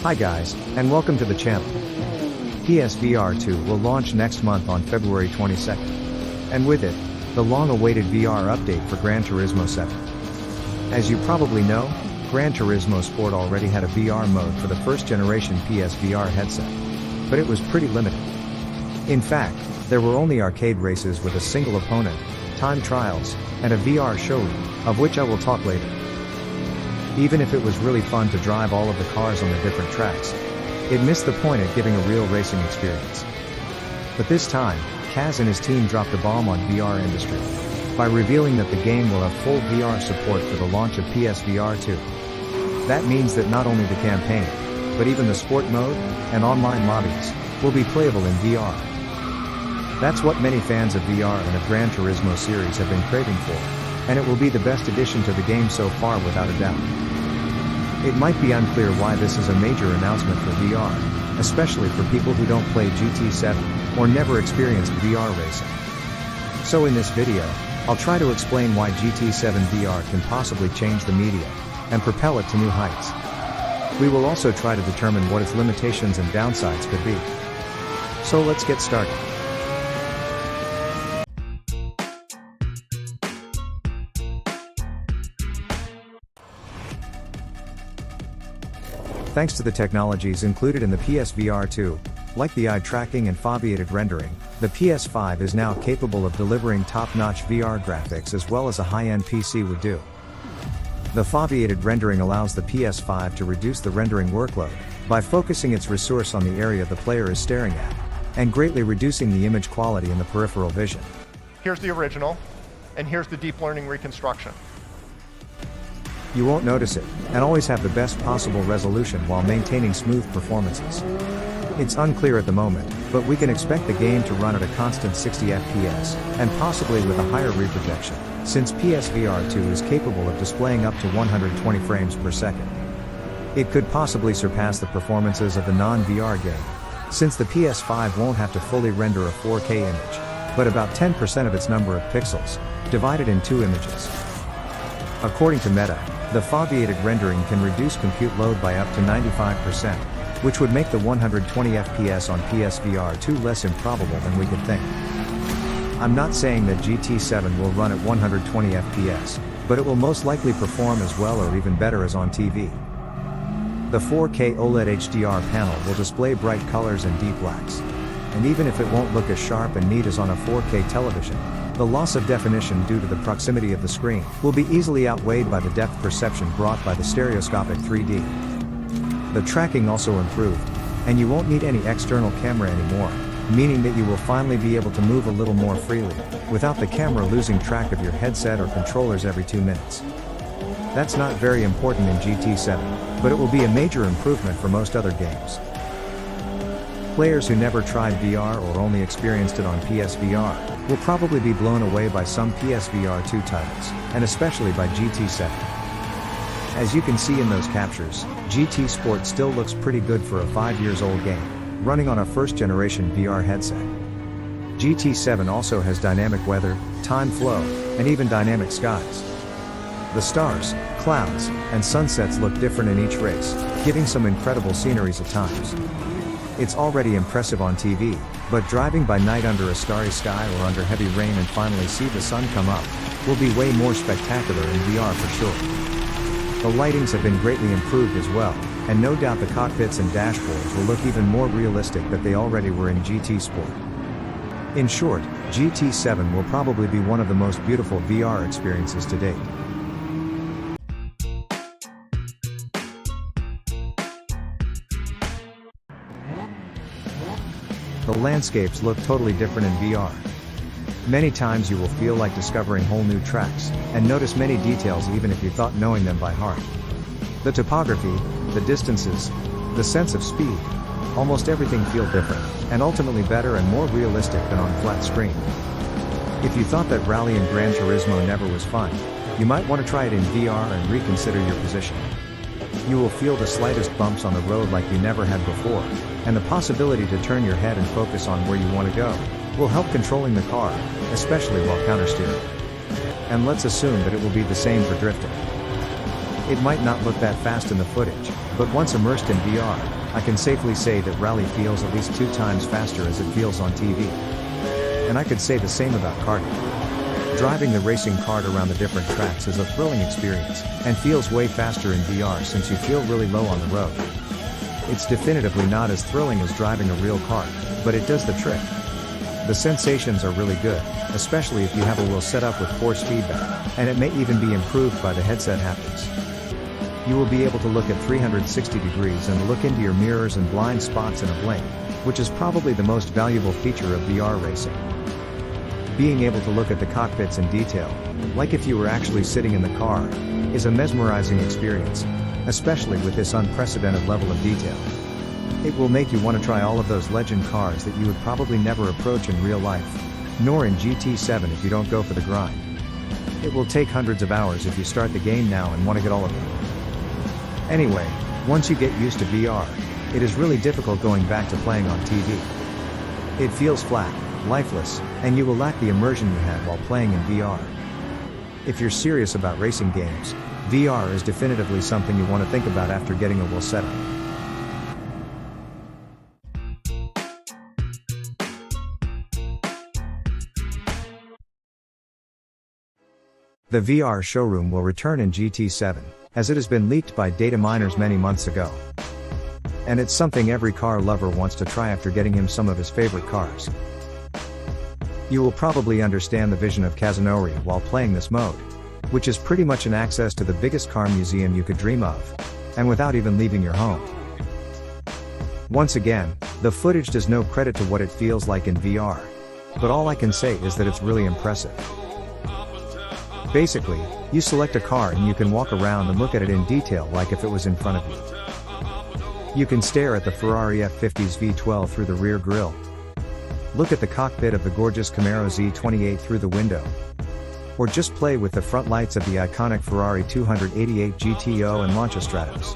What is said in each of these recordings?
Hi guys, and welcome to the channel. PSVR2 will launch next month on February 22nd. And with it, the long-awaited VR update for Gran Turismo 7. As you probably know, Gran Turismo Sport already had a VR mode for the first generation PSVR headset. But it was pretty limited. In fact, there were only arcade races with a single opponent, time trials, and a VR showroom, of which I will talk later. Even if it was really fun to drive all of the cars on the different tracks, it missed the point at giving a real racing experience. But this time, Kaz and his team dropped a bomb on VR industry by revealing that the game will have full VR support for the launch of PSVR2. That means that not only the campaign, but even the sport mode and online lobbies will be playable in VR. That's what many fans of VR and of Gran Turismo series have been craving for, and it will be the best addition to the game so far without a doubt. It might be unclear why this is a major announcement for VR, especially for people who don't play GT7 or never experienced VR racing. So in this video, I'll try to explain why GT7 VR can possibly change the media and propel it to new heights. We will also try to determine what its limitations and downsides could be. So let's get started. Thanks to the technologies included in the PSVR2, like the eye tracking and foveated rendering, the PS5 is now capable of delivering top-notch VR graphics as well as a high-end PC would do. The foveated rendering allows the PS5 to reduce the rendering workload by focusing its resource on the area the player is staring at, and greatly reducing the image quality in the peripheral vision. Here's the original, and here's the deep learning reconstruction. You won't notice it, and always have the best possible resolution while maintaining smooth performances. It's unclear at the moment, but we can expect the game to run at a constant 60 FPS, and possibly with a higher reprojection, since PSVR2 is capable of displaying up to 120 frames per second. It could possibly surpass the performances of the non-VR game, since the PS5 won't have to fully render a 4K image, but about 10% of its number of pixels, divided in two images. According to Meta, the foveated rendering can reduce compute load by up to 95%, which would make the 120 FPS on PSVR2 less improbable than we could think. I'm not saying that GT7 will run at 120 FPS, but it will most likely perform as well or even better as on TV. The 4K OLED HDR panel will display bright colors and deep blacks. And even if it won't look as sharp and neat as on a 4K television, the loss of definition due to the proximity of the screen will be easily outweighed by the depth perception brought by the stereoscopic 3D. The tracking also improved, and you won't need any external camera anymore, meaning that you will finally be able to move a little more freely, without the camera losing track of your headset or controllers every 2 minutes. That's not very important in GT7, but it will be a major improvement for most other games. Players who never tried VR or only experienced it on PSVR will probably be blown away by some PSVR2 titles, and especially by GT7. As you can see in those captures, GT Sport still looks pretty good for a 5-year-old game, running on a first-generation VR headset. GT7 also has dynamic weather, time flow, and even dynamic skies. The stars, clouds, and sunsets look different in each race, giving some incredible sceneries at times. It's already impressive on TV, but driving by night under a starry sky or under heavy rain and finally see the sun come up will be way more spectacular in VR for sure. The lightings have been greatly improved as well, and no doubt the cockpits and dashboards will look even more realistic than they already were in GT Sport. In short, GT7 will probably be one of the most beautiful VR experiences to date. The landscapes look totally different in VR. Many times you will feel like discovering whole new tracks, and notice many details even if you thought knowing them by heart. The topography, the distances, the sense of speed, almost everything feel different, and ultimately better and more realistic than on flat screen. If you thought that Rally in Gran Turismo never was fun, you might want to try it in VR and reconsider your position. You will feel the slightest bumps on the road like you never had before, and the possibility to turn your head and focus on where you want to go will help controlling the car, especially while countersteering. And let's assume that it will be the same for drifting. It might not look that fast in the footage, but once immersed in VR, I can safely say that rally feels at least 2 times faster as it feels on TV. And I could say the same about karting. Driving the racing kart around the different tracks is a thrilling experience, and feels way faster in VR since you feel really low on the road. It's definitively not as thrilling as driving a real kart, but it does the trick. The sensations are really good, especially if you have a wheel set up with force feedback, and it may even be improved by the headset haptics. You will be able to look at 360 degrees and look into your mirrors and blind spots in a blink, which is probably the most valuable feature of VR racing. Being able to look at the cockpits in detail, like if you were actually sitting in the car, is a mesmerizing experience, especially with this unprecedented level of detail. It will make you want to try all of those legend cars that you would probably never approach in real life, nor in GT7 if you don't go for the grind. It will take hundreds of hours if you start the game now and want to get all of them. Anyway, once you get used to VR, it is really difficult going back to playing on TV. It feels flat, lifeless, and you will lack the immersion you had while playing in VR. If you're serious about racing games, VR is definitively something you want to think about after getting a wheel setup. The VR showroom will return in GT7, as it has been leaked by data miners many months ago. And it's something every car lover wants to try after getting him some of his favorite cars. You will probably understand the vision of Kazunori while playing this mode, which is pretty much an access to the biggest car museum you could dream of, and without even leaving your home. Once again, the footage does no credit to what it feels like in VR, but all I can say is that it's really impressive. Basically, you select a car and you can walk around and look at it in detail like if it was in front of you. You can stare at the Ferrari F50's V12 through the rear grille. Look at the cockpit of the gorgeous Camaro Z28 through the window. Or just play with the front lights of the iconic Ferrari 288 GTO and Lancia Stratos.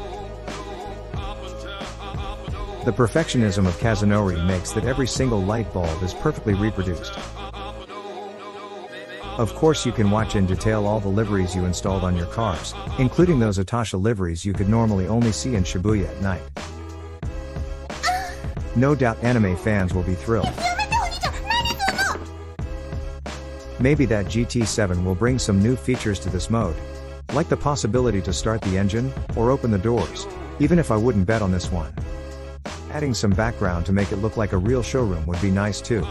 The perfectionism of Kazunori makes that every single light bulb is perfectly reproduced. Of course you can watch in detail all the liveries you installed on your cars, including those Atasha liveries you could normally only see in Shibuya at night. No doubt anime fans will be thrilled. Maybe that GT7 will bring some new features to this mode, like the possibility to start the engine, or open the doors, even if I wouldn't bet on this one. Adding some background to make it look like a real showroom would be nice too.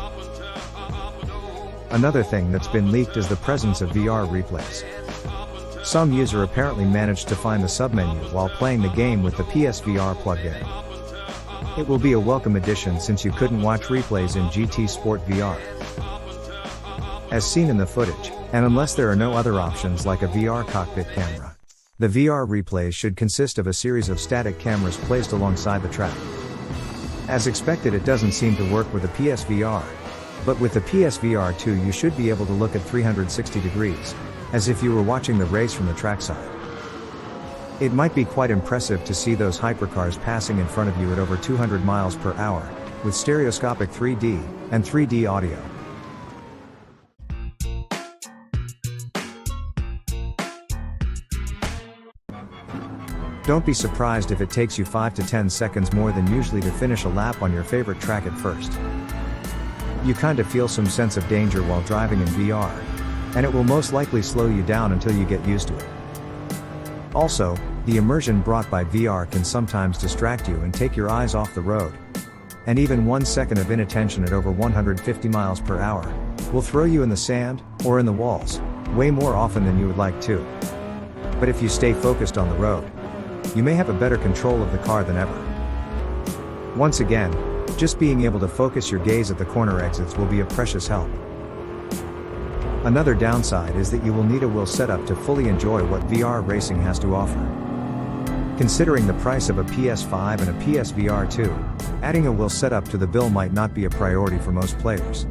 Another thing that's been leaked is the presence of VR replays. Some user apparently managed to find the submenu while playing the game with the PSVR plugged in. It will be a welcome addition since you couldn't watch replays in GT Sport VR. As seen in the footage, and unless there are no other options like a VR cockpit camera, the VR replays should consist of a series of static cameras placed alongside the track. As expected, it doesn't seem to work with the PSVR. But with the PSVR2 you should be able to look at 360 degrees, as if you were watching the race from the trackside. It might be quite impressive to see those hypercars passing in front of you at over 200 miles per hour, with stereoscopic 3D, and 3D audio. Don't be surprised if it takes you 5 to 10 seconds more than usually to finish a lap on your favorite track at first. You kinda feel some sense of danger while driving in VR, and it will most likely slow you down until you get used to it. Also, the immersion brought by VR can sometimes distract you and take your eyes off the road. And even 1 second of inattention at over 150 miles per hour will throw you in the sand, or in the walls, way more often than you would like to. But if you stay focused on the road, you may have a better control of the car than ever. Once again, just being able to focus your gaze at the corner exits will be a precious help. Another downside is that you will need a wheel setup to fully enjoy what VR racing has to offer. Considering the price of a PS5 and a PSVR2, adding a wheel setup to the bill might not be a priority for most players.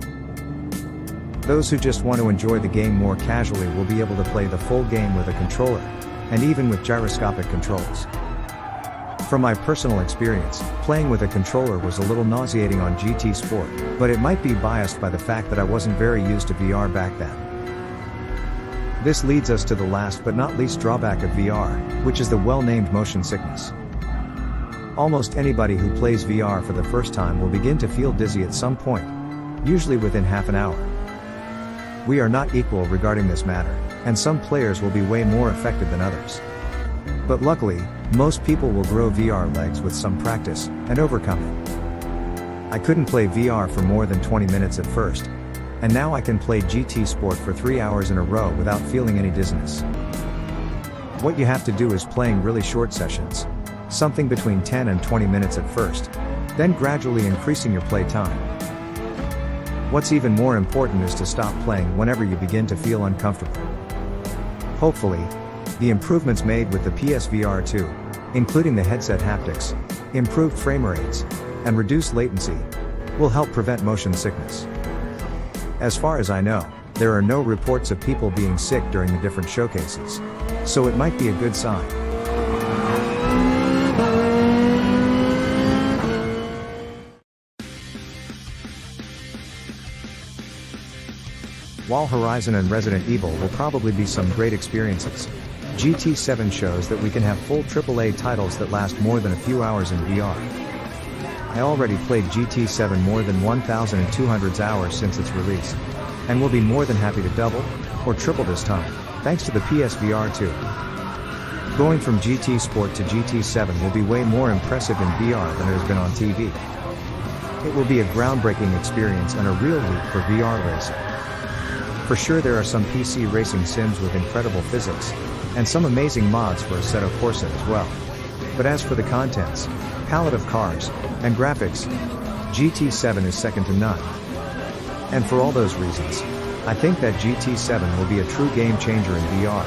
Those who just want to enjoy the game more casually will be able to play the full game with a controller, and even with gyroscopic controls. From my personal experience, playing with a controller was a little nauseating on GT Sport, but it might be biased by the fact that I wasn't very used to VR back then. This leads us to the last but not least drawback of VR, which is the well-named motion sickness. Almost anybody who plays VR for the first time will begin to feel dizzy at some point, usually within half an hour. We are not equal regarding this matter, and some players will be way more affected than others. But luckily, most people will grow VR legs with some practice, and overcome it. I couldn't play VR for more than 20 minutes at first, and now I can play GT Sport for 3 hours in a row without feeling any dizziness. What you have to do is playing really short sessions, something between 10 and 20 minutes at first, then gradually increasing your play time. What's even more important is to stop playing whenever you begin to feel uncomfortable. Hopefully, the improvements made with the PSVR2, including the headset haptics, improved frame rates, and reduced latency, will help prevent motion sickness. As far as I know, there are no reports of people being sick during the different showcases, so it might be a good sign. While Horizon and Resident Evil will probably be some great experiences, GT7 shows that we can have full AAA titles that last more than a few hours in VR. I already played GT7 more than 1,200 hours since its release, and will be more than happy to double, or triple this time, thanks to the PSVR2. Going from GT Sport to GT7 will be way more impressive in VR than it has been on TV. It will be a groundbreaking experience and a real leap for VR racing. For sure there are some PC racing sims with incredible physics, and some amazing mods for Assetto Corsa as well. But as for the contents, palette of cars, and graphics, GT7 is second to none. And for all those reasons, I think that GT7 will be a true game changer in VR,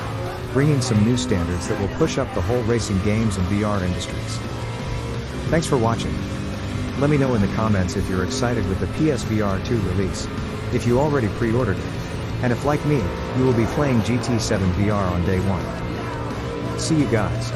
bringing some new standards that will push up the whole racing games and VR industries. Thanks for watching. Let me know in the comments if you're excited with the PSVR2 release, if you already pre-ordered it, and if like me, you will be playing GT7 VR on day one. See you guys.